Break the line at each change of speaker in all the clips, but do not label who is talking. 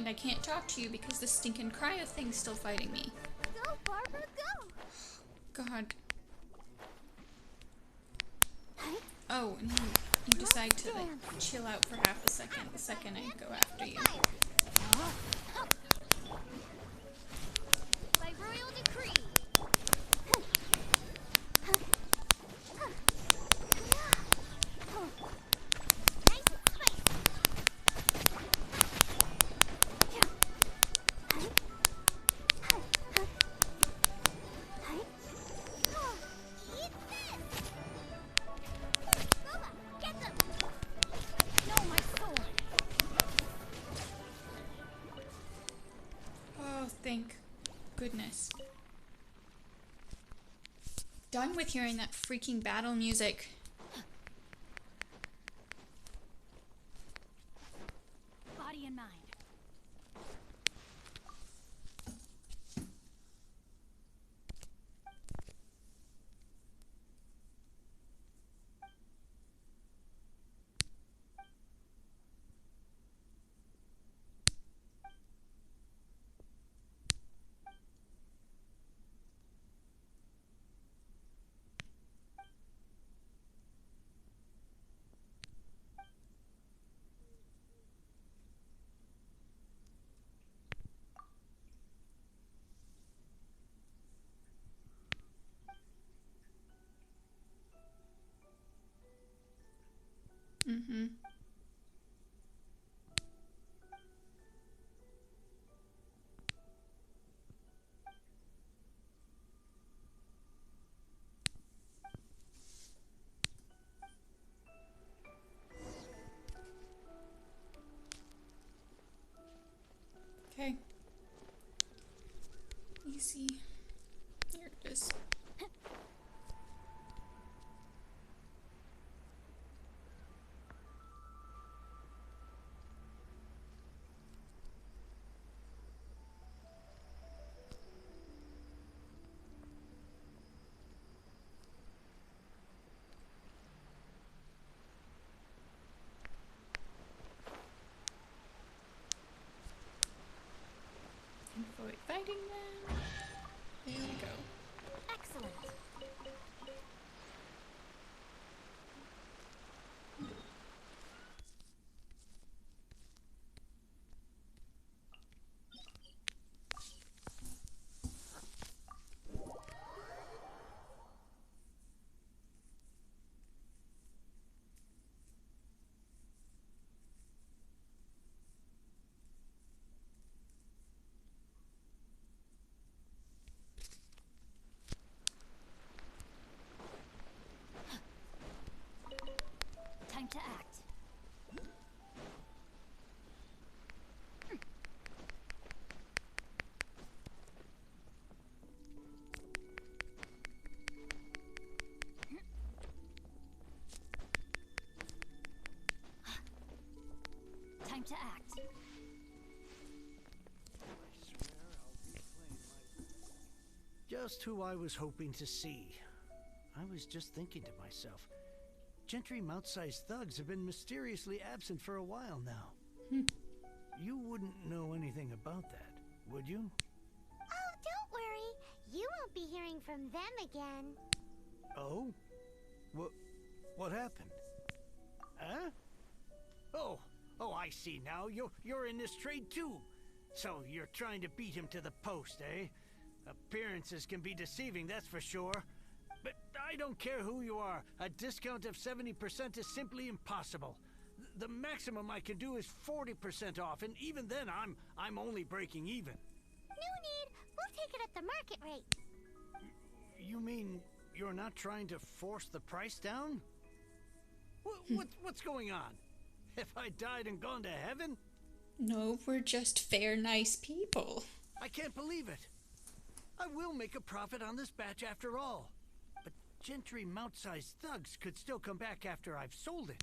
And I can't talk to you because the stinking cryo thing's still fighting me.
Go, Barbara, go!
God. Oh, and you decide to like chill out for half a second the second I go after you.
By royal decree. Nice and spicy. Eat this! Boba, get them! No, my sword!
Oh, thank goodness. Done with hearing that freaking battle music.
Body and mind.
Mm-hmm. Okay. Easy. There it is. Avoid fighting them. There we go.
Excellent. Time to act. Time to act.
Just who I was hoping to see. I was just thinking to myself, Gentry mount-sized thugs have been mysteriously absent for a while now. You wouldn't know anything about that, would you?
Oh, don't worry. You won't be hearing from them again.
Oh? What happened? Huh? Oh, I see now. You're in this trade too. So you're trying to beat him to the post, eh? Appearances can be deceiving, that's for sure. But I don't care who you are. A discount of 70% is simply impossible. The maximum I can do is 40% off, and even then I'm only breaking even.
No need. We'll take it at the market rate.
You mean you're not trying to force the price down? What's going on? Have I died and gone to heaven?
No, we're just fair, nice people.
I can't believe it. I will make a profit on this batch after all. But Gentry mount-sized thugs could still come back after I've sold it.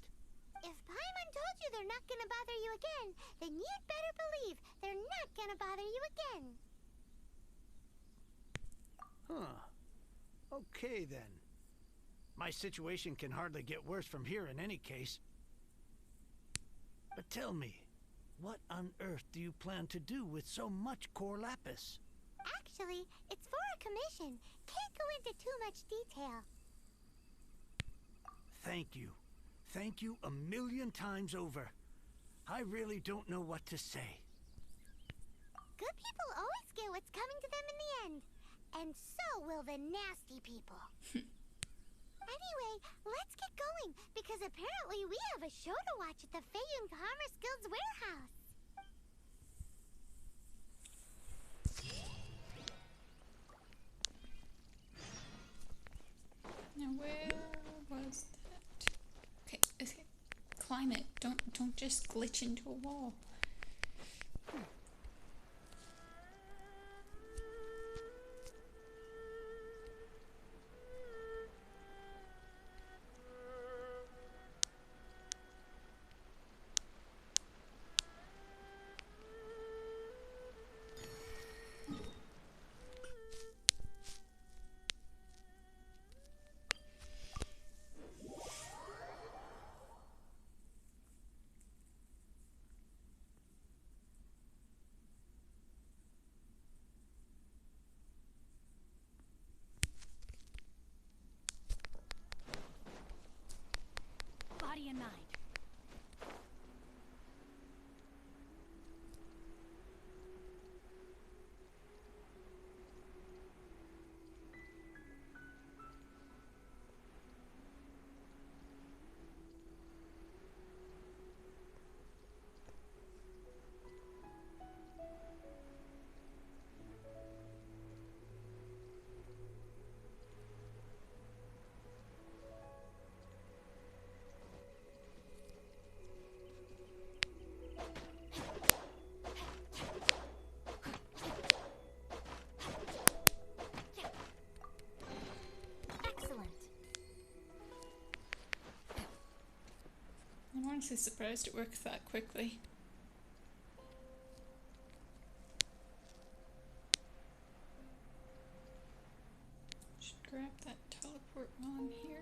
If Paimon told you they're not gonna bother you again, then you'd better believe they're not gonna bother you again.
Huh. Okay, then. My situation can hardly get worse from here in any case. But tell me, What on earth do you plan to do with so much core lapis?
Actually, it's for a commission. Can't go into too much detail.
Thank you. Thank you a million times over. I really don't know what to say.
Good people always get what's coming to them in the end. And so will the nasty people. Anyway, let's get going, because apparently we have a show to watch at the Feiyun Commerce Guild's warehouse.
Now where was that? Okay, escape. Climb it. Don't just glitch into a wall.
Body and mind.
I'm honestly surprised it works that quickly. Should grab that teleport while I'm here.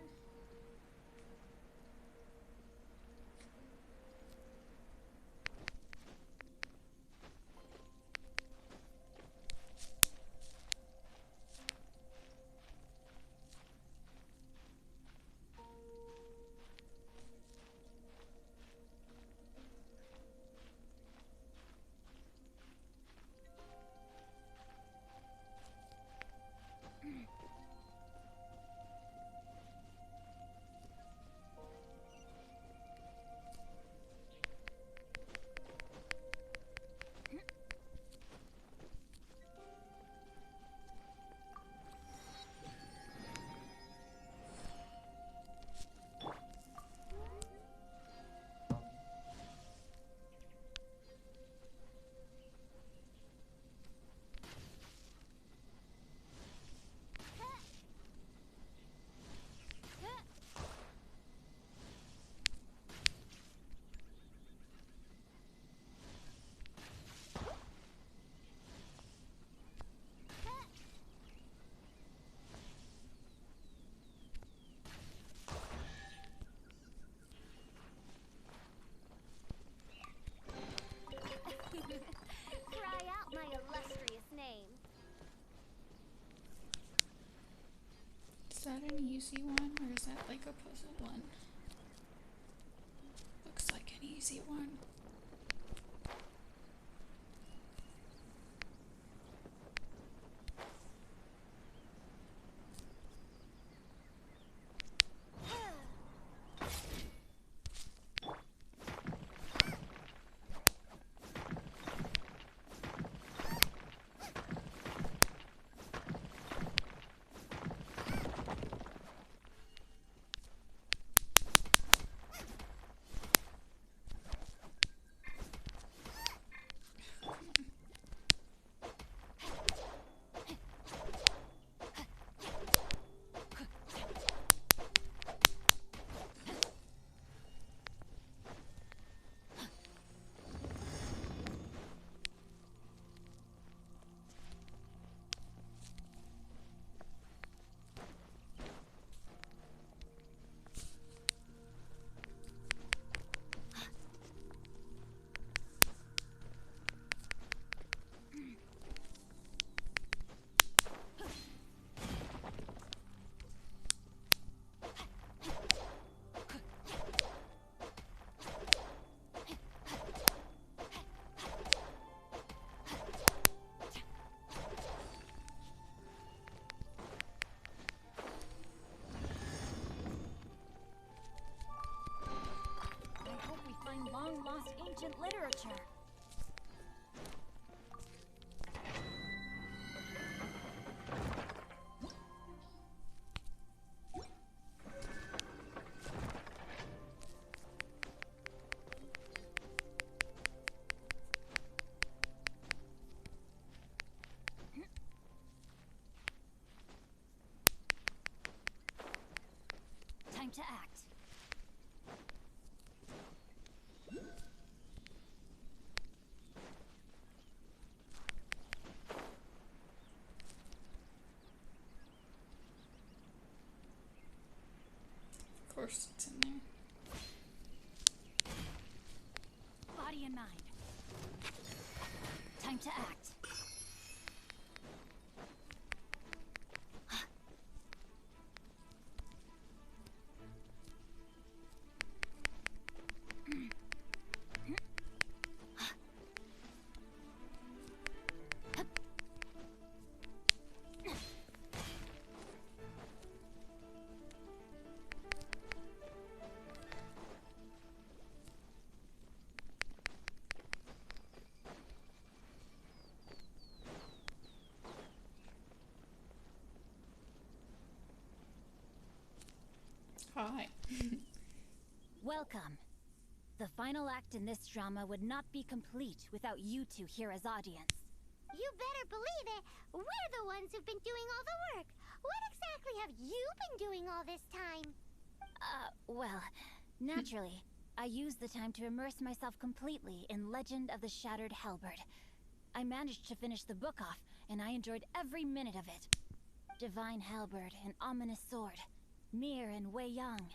Cry out my illustrious name.
Is that an easy one or is that like a puzzle one? Looks like an easy one.
ancient literature. Time to act.
Of course it's in there.
Body and mind. Time to act.
Hi.
Welcome. The final act in this drama would not be complete without you two here as audience.
You better believe it. We're the ones who've been doing all the work. What exactly have you been doing all this time?
Well, naturally, I used the time to immerse myself completely in Legend of the Shattered Halberd. I managed to finish the book off, and I enjoyed every minute of it. Divine Halberd, an ominous sword. Mir and Wei Yang.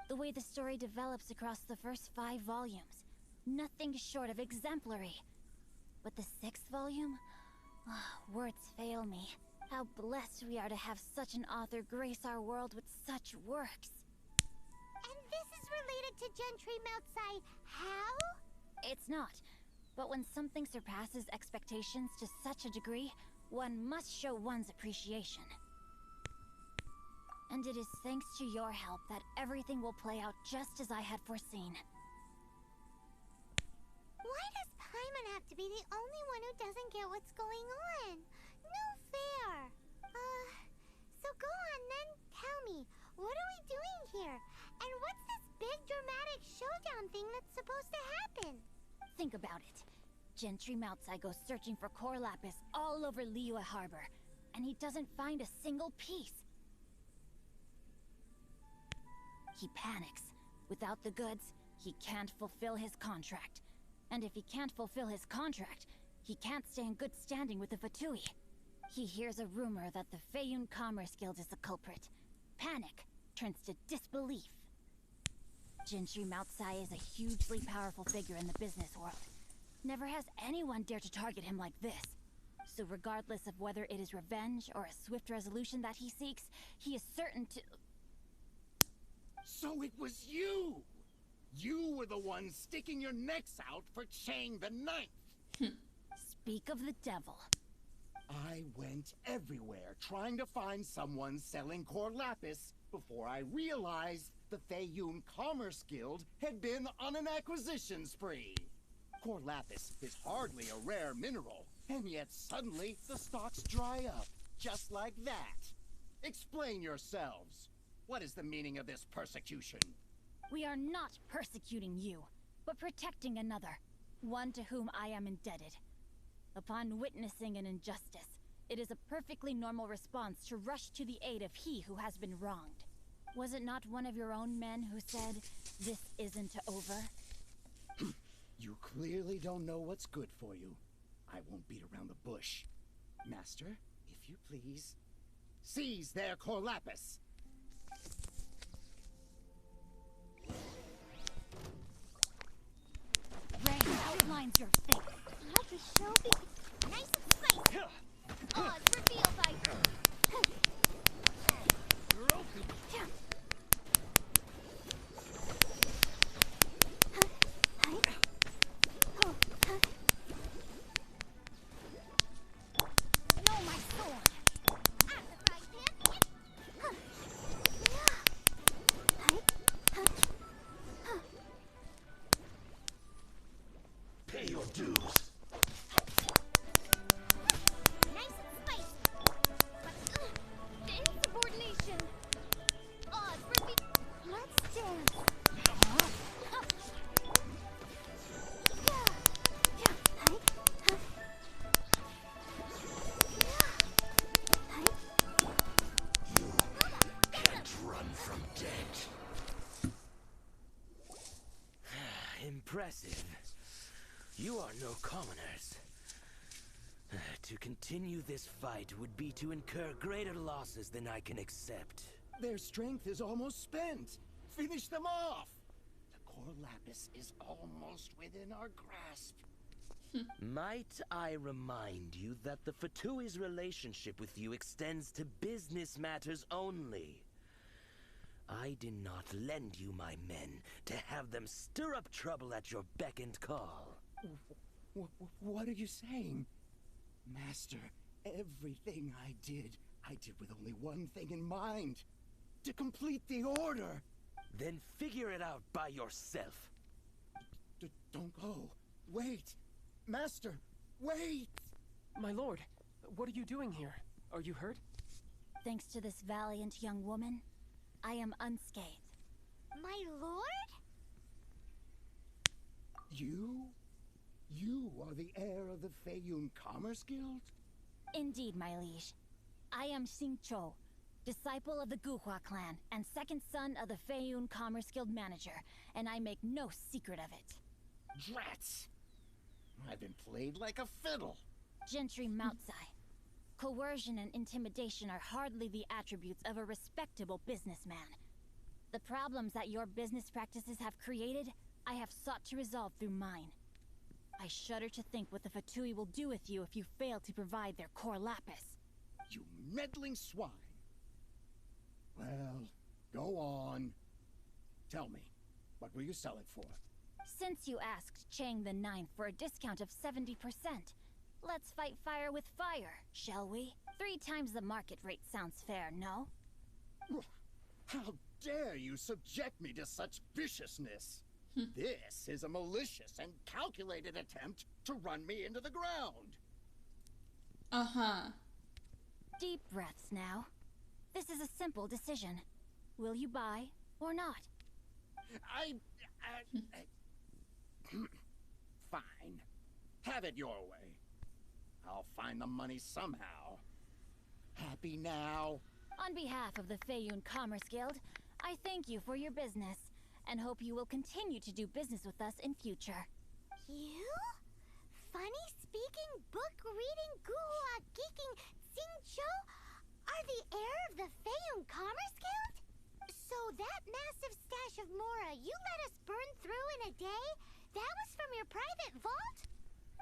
The way the story develops across the first 5 volumes. Nothing short of exemplary. But the 6th volume? Words fail me. How blessed we are to have such an author grace our world with such works.
And this is related to Gentry Moutside. How?
It's not. But when something surpasses expectations to such a degree, one must show one's appreciation. And it is thanks to your help that everything will play out just as I had foreseen.
Why does Paimon have to be the only one who doesn't get what's going on? No fair. So go on then, tell me, what are we doing here? And what's this big dramatic showdown thing that's supposed to happen?
Think about it. Gentry Moutsai goes searching for core lapis all over Liyue Harbor, and he doesn't find a single piece. He panics. Without the goods, he can't fulfill his contract. And if he can't fulfill his contract, he can't stay in good standing with the Fatui. He hears a rumor that the Feiyun Commerce Guild is the culprit. Panic turns to disbelief. Gentry Moutsai is a hugely powerful figure in the business world. Never has anyone dared to target him like this. So regardless of whether it is revenge or a swift resolution that he seeks, he is certain to...
So it was you! You were the one sticking your necks out for Chang the Ninth!
Speak of the devil.
I went everywhere trying to find someone selling core lapis before I realized the Feiyun Commerce Guild had been on an acquisition spree. Core lapis is hardly a rare mineral, and yet suddenly the stocks dry up, just like that. Explain yourselves. What is the meaning of this persecution?
We are not persecuting you, but protecting another, one to whom I am indebted. Upon witnessing an injustice, it is a perfectly normal response to rush to the aid of he who has been wronged. Was it not one of your own men who said, "This isn't over"?
You clearly don't know what's good for you. I won't beat around the bush. Master, if you please, seize their core lapis!
Rain outlines your fate.
Let the show be nice and spicy. Oz revealed by...
You're open.
No, my sword!
At the frying pan.
To continue this fight would be to incur greater losses than I can accept.
Their strength is almost spent. Finish them off! The core lapis is almost within our grasp.
Might I remind you that the Fatui's relationship with you extends to business matters only? I did not lend you my men to have them stir up trouble at your beck and call.
What are you saying? Master, everything I did with only one thing in mind. To complete the order.
Then figure it out by yourself.
Don't go. Wait. Master, wait!
My lord, what are you doing here? Are you hurt?
Thanks to this valiant young woman, I am unscathed.
My lord?
You? You are the heir of the Feiyun Commerce Guild?
Indeed, my liege. I am Xing Chou, disciple of the Guhua clan and second son of the Feiyun Commerce Guild manager, and I make no secret of it.
Drats! I've been played like a fiddle.
Gentry Moutsai. Coercion and intimidation are hardly the attributes of a respectable businessman. The problems that your business practices have created, I have sought to resolve through mine. I shudder to think what the Fatui will do with you if you fail to provide their core lapis.
You meddling swine. Well, go on. Tell me, what will you sell it for?
Since you asked Chang the Ninth for a discount of 70%, let's fight fire with fire, shall we? 3 times the market rate sounds fair, no?
How dare you subject me to such viciousness? This is a malicious and calculated attempt to run me into the ground.
Uh-huh.
Deep breaths now. This is a simple decision. Will you buy or not?
Fine. Have it your way. I'll find the money somehow. Happy now?
On behalf of the Feiyun Commerce Guild, I thank you for your business, and hope you will continue to do business with us in future.
You? Funny speaking, book reading, guhua geeking Xing Chou are the heir of the Feiyun Commerce Guild? So that massive stash of Mora you let us burn through in a day, that was from your private vault?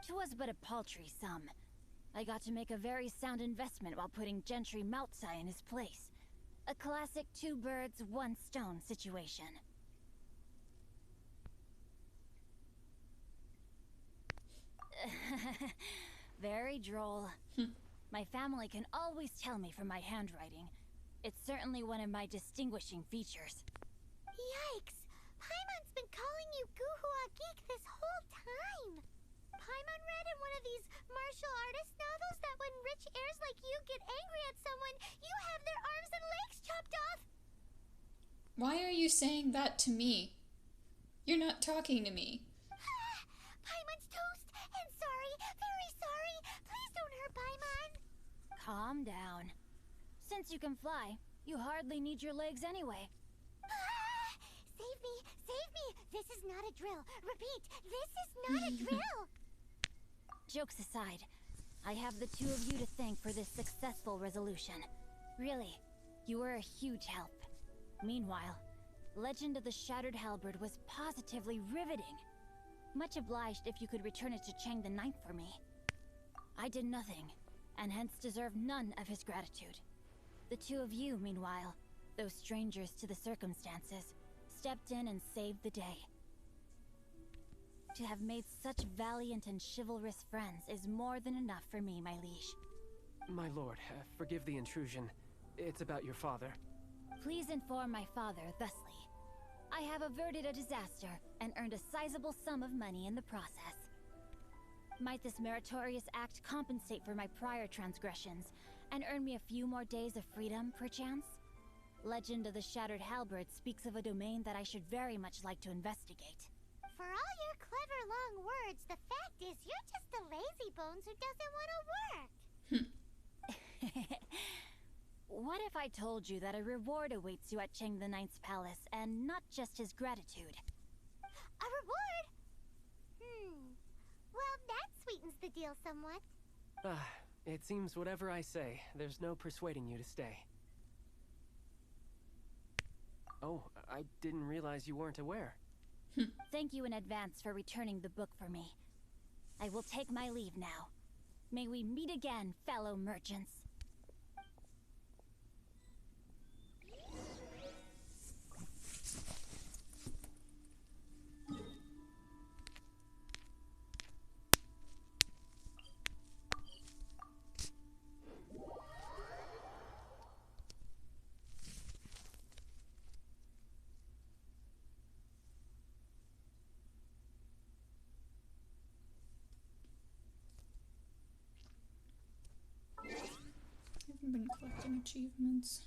'Twas but a paltry sum. I got to make a very sound investment while putting Gentry Moutsai in his place. A classic 2 birds, 1 stone situation. Very droll. My family can always tell me from my handwriting. It's certainly one of my distinguishing features.
Yikes! Paimon's been calling you Guhua Geek this whole time. Paimon read in one of these martial artist novels that when rich heirs like you get angry at someone, you have their arms and legs chopped off.
Why are you saying that to me? You're not talking to me.
Paimon's toast, and sorry, very sorry. Please don't hurt Paimon.
Calm down. Since you can fly, you hardly need your legs anyway.
Save me, save me. This is not a drill. Repeat, this is not a drill.
Jokes aside, I have the 2 of you to thank for this successful resolution. Really, you were a huge help. Meanwhile, Legend of the Shattered Halberd was positively riveting. Much obliged if you could return it to Chang the Ninth for me. I did nothing, and hence deserve none of his gratitude. The 2 of you, meanwhile, though strangers to the circumstances, stepped in and saved the day. To have made such valiant and chivalrous friends is more than enough for me, my liege.
My lord, forgive the intrusion. It's about your father.
Please inform my father thusly. I have averted a disaster and earned a sizable sum of money in the process. Might this meritorious act compensate for my prior transgressions and earn me a few more days of freedom, perchance? Legend of the Shattered Halberd speaks of a domain that I should very much like to investigate.
For all your clever long words, the fact is you're just a lazy bones who doesn't want to work.
What if I told you that a reward awaits you at Chang the Ninth's palace, and not just his gratitude?
A reward? Well, that sweetens the deal somewhat.
It seems whatever I say, there's no persuading you to stay. Oh, I didn't realize you weren't aware.
Thank you in advance for returning the book for me. I will take my leave now. May we meet again, fellow merchants.
I haven't been collecting achievements.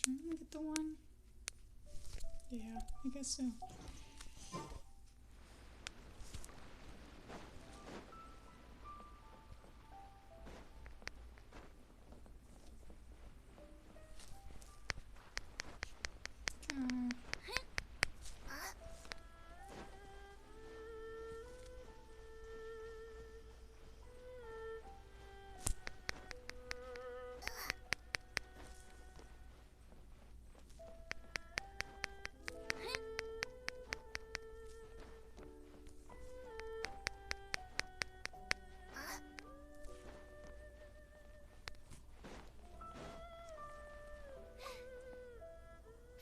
Did I only get the one? Yeah, I guess so.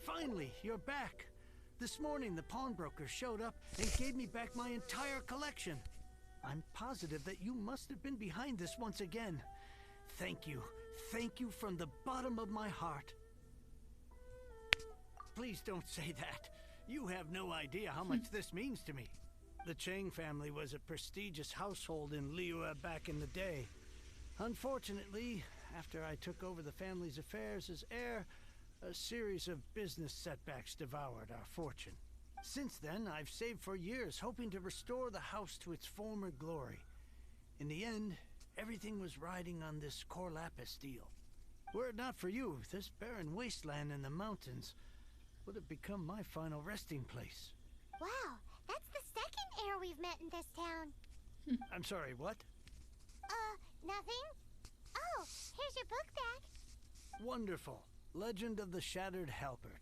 Finally, you're back. This morning, the pawnbroker showed up and gave me back my entire collection. I'm positive that you must have been behind this once again. Thank you. Thank you from the bottom of my heart. Please don't say that. You have no idea how much this means to me. The Chang family was a prestigious household in Liyue back in the day. Unfortunately, after I took over the family's affairs as heir, a series of business setbacks devoured our fortune. Since then, I've saved for years, hoping to restore the house to its former glory. In the end, everything was riding on this core lapis deal. Were it not for you, this barren wasteland in the mountains would have become my final resting place.
Wow, that's the second heir we've met in this town.
I'm sorry, what?
Nothing? Oh, here's your book back.
Wonderful. Legend of the Shattered Halberd.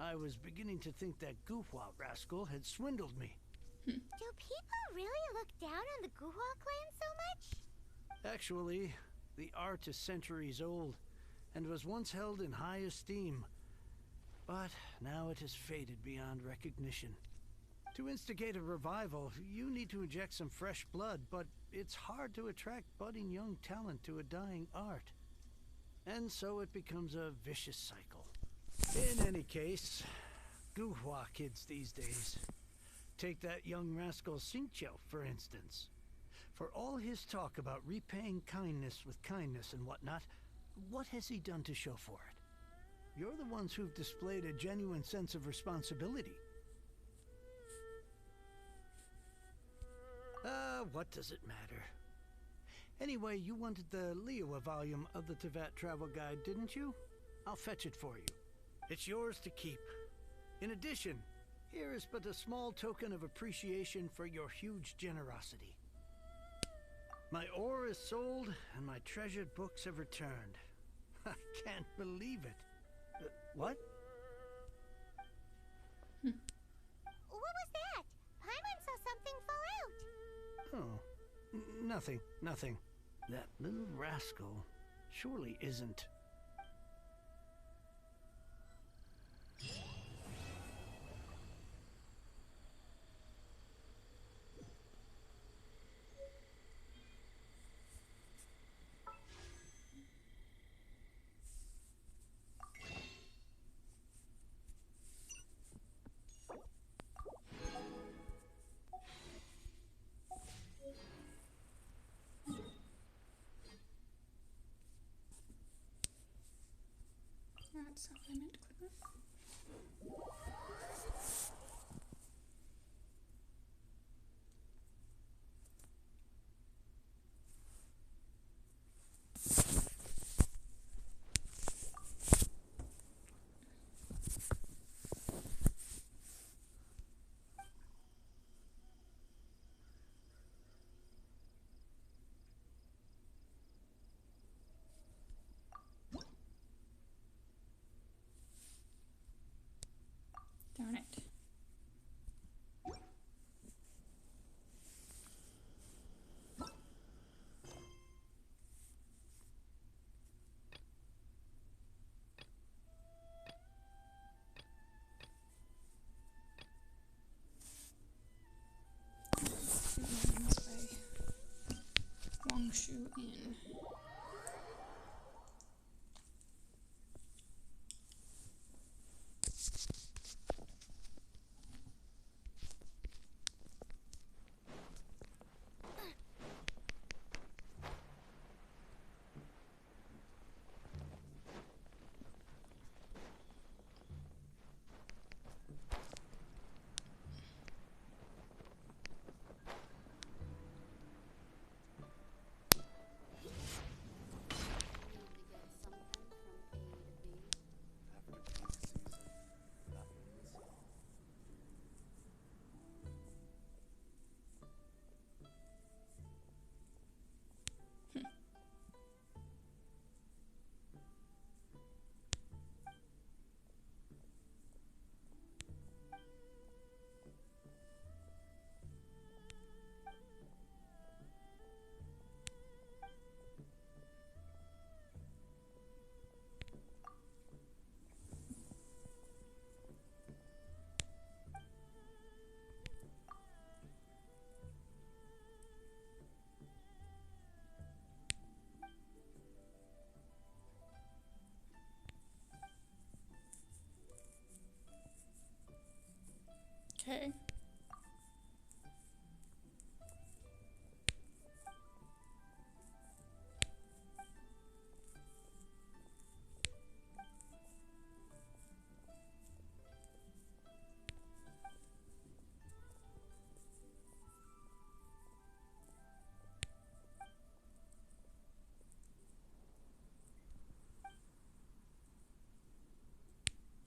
I was beginning to think that Guhua rascal had swindled me.
Do people really look down on the Guhua clan so much?
Actually, the art is centuries old, and was once held in high esteem. But now it has faded beyond recognition. To instigate a revival, you need to inject some fresh blood, but it's hard to attract budding young talent to a dying art. And so it becomes a vicious cycle. In any case, Guhua kids these days. Take that young rascal Xingqiu, for instance. For all his talk about repaying kindness with kindness and whatnot, what has he done to show for it? You're the ones who've displayed a genuine sense of responsibility. What does it matter? Anyway, you wanted the Liyue volume of the Teyvat travel guide, didn't you? I'll fetch it for you. It's yours to keep. In addition, here is but a small token of appreciation for your huge generosity. My ore is sold, and my treasured books have returned. I can't believe it. What?
What was that? Paimon saw something fall out.
Oh, nothing. That little rascal surely isn't.
That's how I meant to click on. snowshoe in. Okay.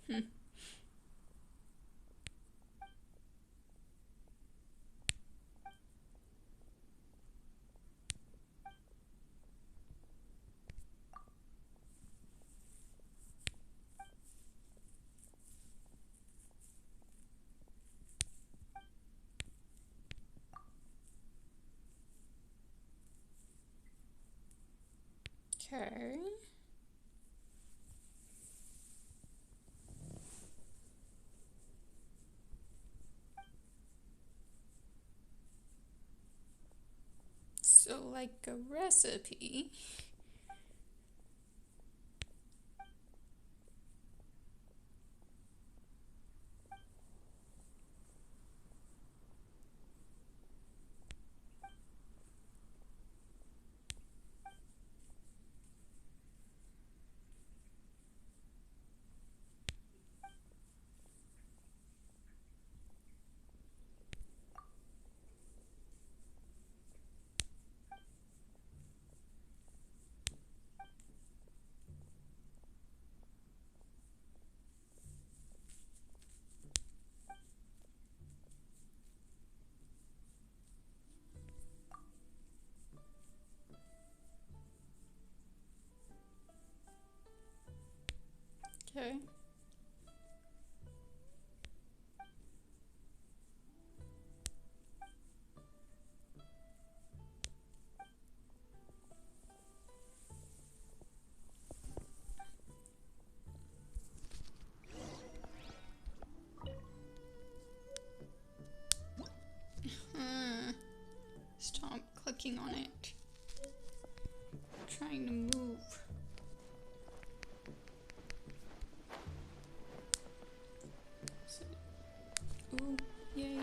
Hmm. Okay. So, like a recipe. Okay. Stop clicking on it. Trying to move. So, ooh, yay.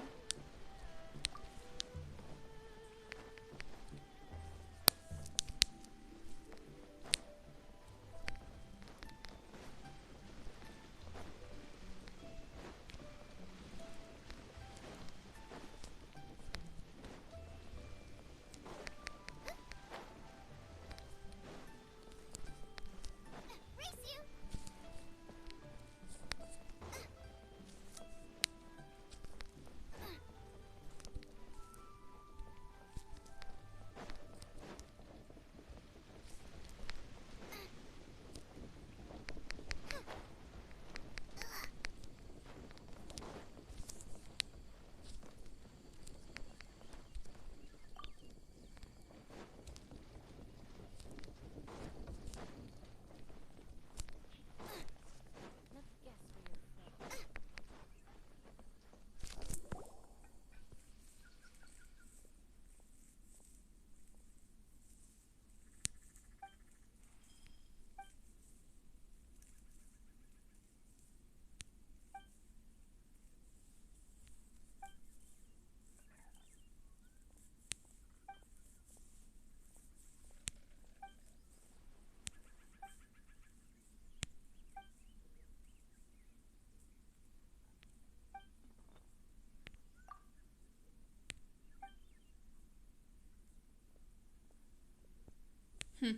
Hmm.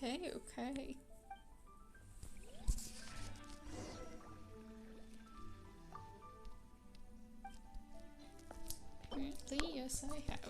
Okay, okay. Apparently, yes, I have.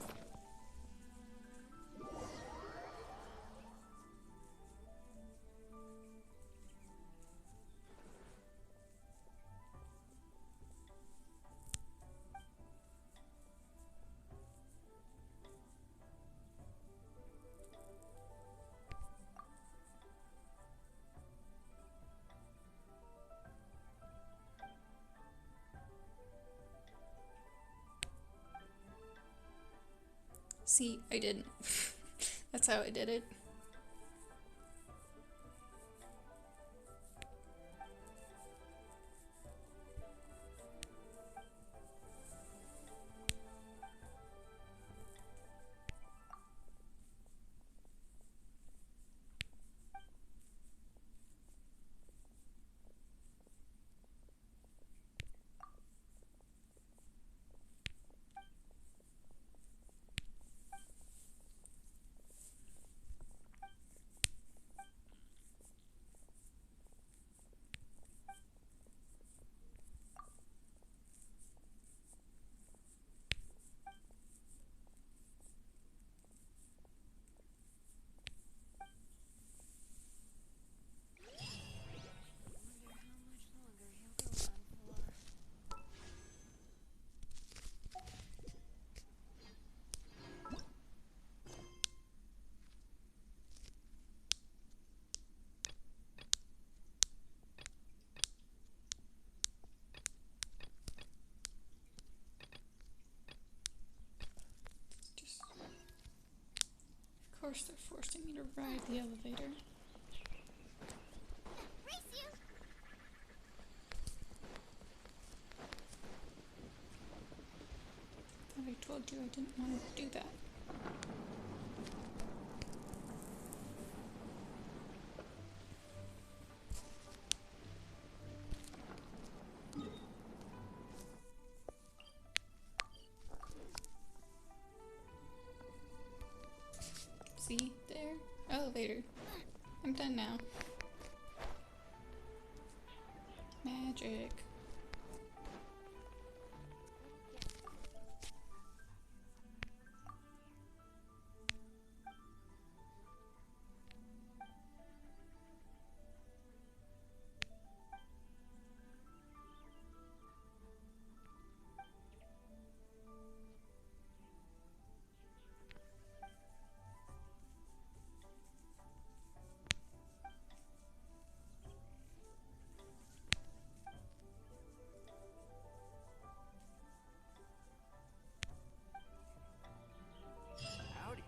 See, I didn't. That's how I did it. Just, of course, they're forcing me to ride the elevator.
Race you!
Thought I told you I didn't want to do that. See, there, elevator. I'm done now. Magic.
Howdy.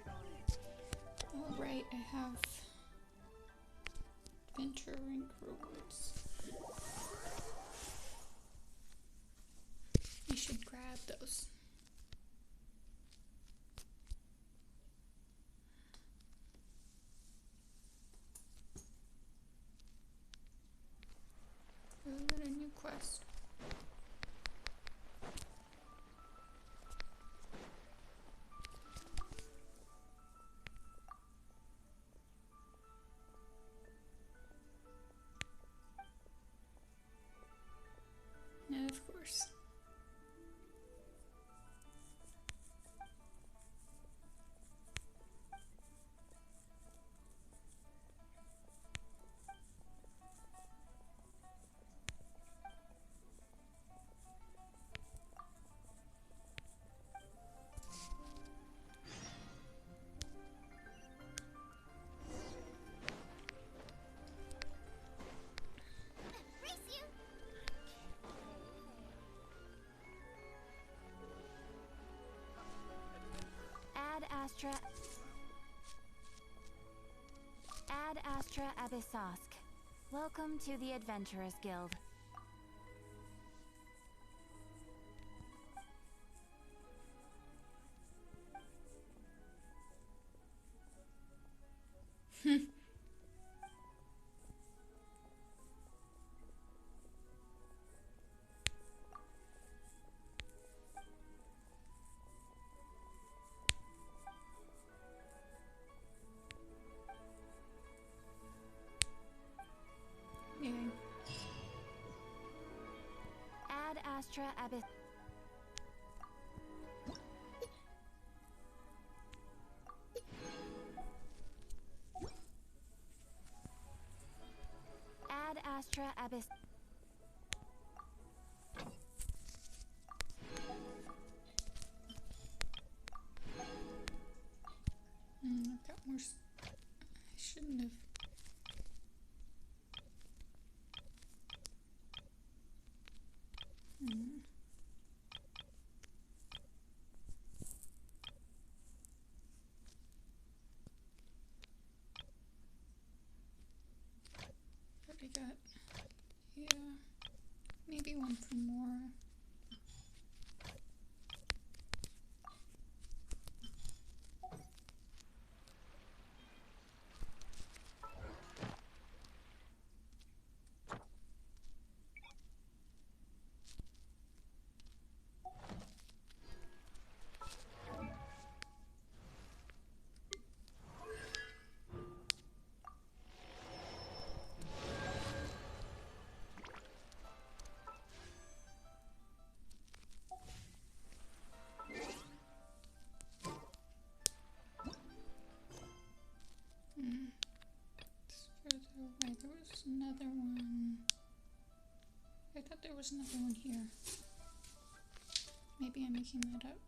Please, straight on in.
Alright, I have Adventure Rank rewards. You should grab those. Ooh, got a new quest. Of course.
Astra... Ad Astra Abyssosk. Welcome to the Adventurers Guild.
Yay.
Ad Astra Abyss... Ad Astra Abyss...
I've got more. I shouldn't have. Already got. Yeah. Maybe one for more. It's further away. There was another one. I thought there was another one here. Maybe I'm making that up.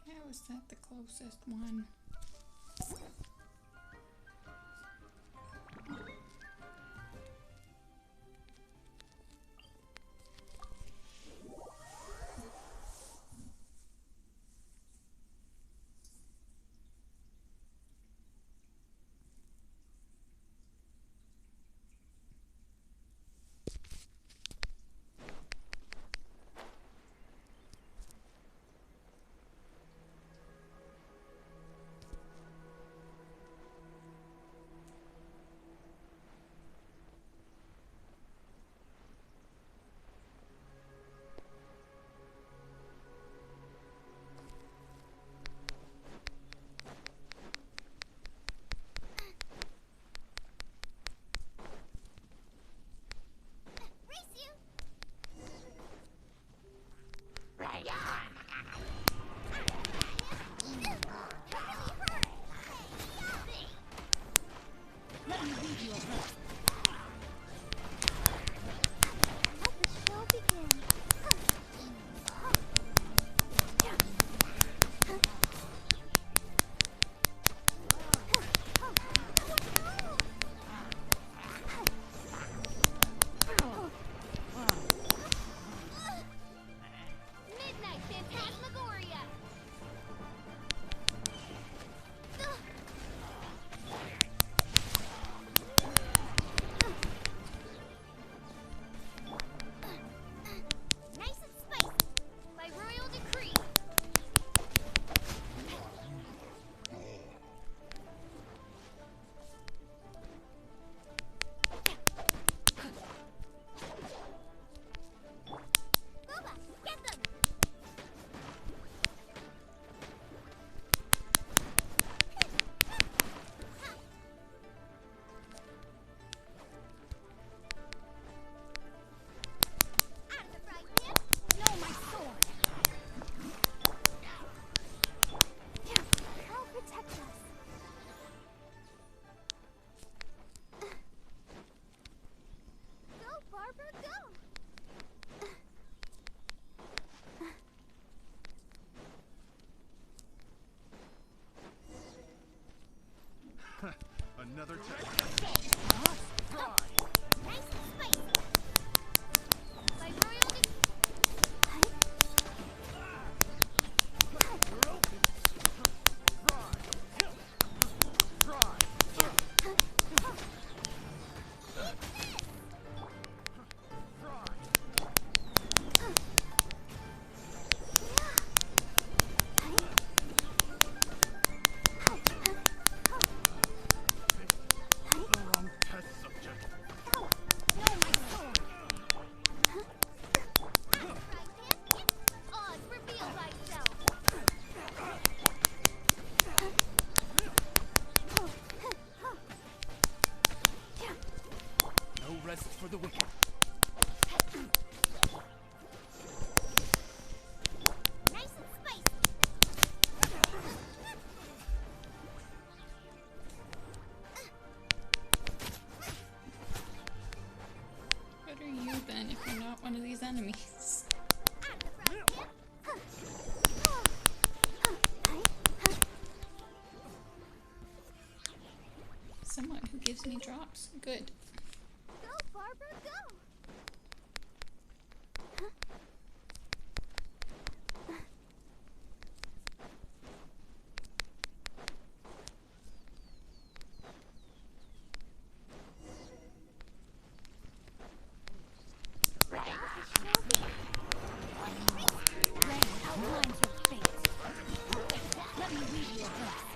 How is that the closest one?
Another tech.
Nice and spicy. By royal decree.
Any drops? Good.
Go, Barbara, go!
Rain outlines your fate. Let me read you a verse.